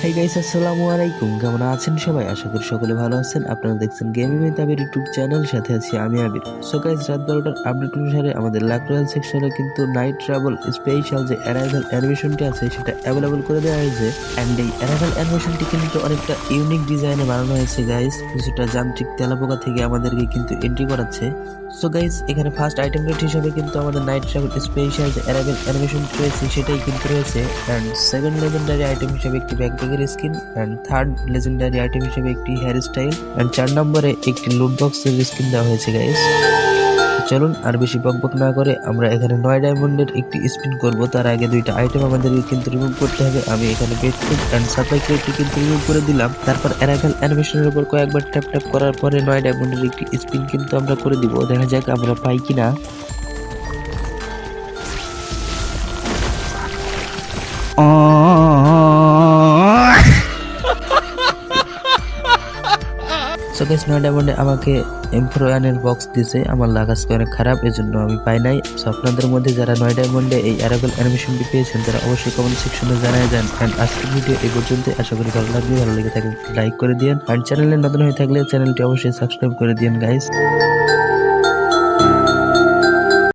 Hi guys, আসসালামু আলাইকুম। কেমন আছেন সবাই? আশা করি সকলে ভালো আছেন। আপনারা দেখছেন gaming with Abir YouTube channel, সাথে আছি আমি আবির। সো গাইস, রাত 12টার আপডেট অনুসারে আমাদের লাক রয়্যাল সেকশনে কিন্তু নাইট ট্রাভেল স্পেশাল যে অ্যারাইভাল অ্যানিমেশনটি আছে সেটা অ্যাভেলেবল করে দেওয়া হয়েছে। অ্যান্ড এই অ্যারাইভাল অ্যানিমেশনটি কিন্তু অনেকটা ইউনিক ডিজাইনে বানানো হয়েছে গাইস। কিছুটা যান্ত্রিক তেলাপোকা থেকে আমাদেরকে কিন্তু এন্ট্রি করাচ্ছে। সো গাইস, এখানে ফার্স্ট আইটেম রেট হিসেবে কিন্তু আমাদের নাইট ট্রাভেল স্পেশাল যে অ্যারাইভাল অ্যানিমেশন রয়েছে সেটাই কিন্তু রয়েছে। অ্যান্ড সেকেন্ড লেজেন্ডারি আইটেম হিসেবে একটি ব্যাকপ্যাকের skin, and third legendary item হিসেবে একটি হেয়ার স্টাইল, অ্যান্ড 4 নম্বরে একটি লুট বক্সের স্কিন দেওয়া হয়েছে গাইস। চলুন আর বেশি বকবক না করে আমরা এখানে 9 ডায়মন্ডের একটি স্পিন করব। তার আগে দুইটা আইটেম আমাদেরকে কিন্তু রিমুভ করতে হবে। আমি এখানে বেডফুড অ্যান্ড সাপ্লাই ক্রেটটি কিন্তু রিমুভ করে দিলাম। তারপর অ্যারাইভাল অ্যানিমেশনের উপর কয়েকবার ট্যাপ ট্যাপ করার পরে 9 ডায়মন্ডের একটি স্পিন কিন্তু আমরা করে দিব। দেখা যাক আমরা পাই কিনা। সো গাইস, 9 ডায়মন্ডে আমাকে এমপ্রয়ানের বক্স দিছে। আমার লাক আজকে অনেক খারাপ, এজন্য আমি পাই নাই। সো আপনাদের মধ্যে যারা 9 ডায়মন্ডে এই অ্যারাইভাল অ্যানিমেশনটি পেয়েছেন তারা অবশ্যই কমেন্ট সেকশনে জানিয়ে যান। এন্ড আজকের ভিডিও এই পর্যন্ত। আশা করি ভালো লাগবে। ভালো লেগে থাকলে লাইক করে দিন, এন্ড চ্যানেলে নতুন হয়ে থাকলে চ্যানেলটি অবশ্যই সাবস্ক্রাইব করে দিন গাইস।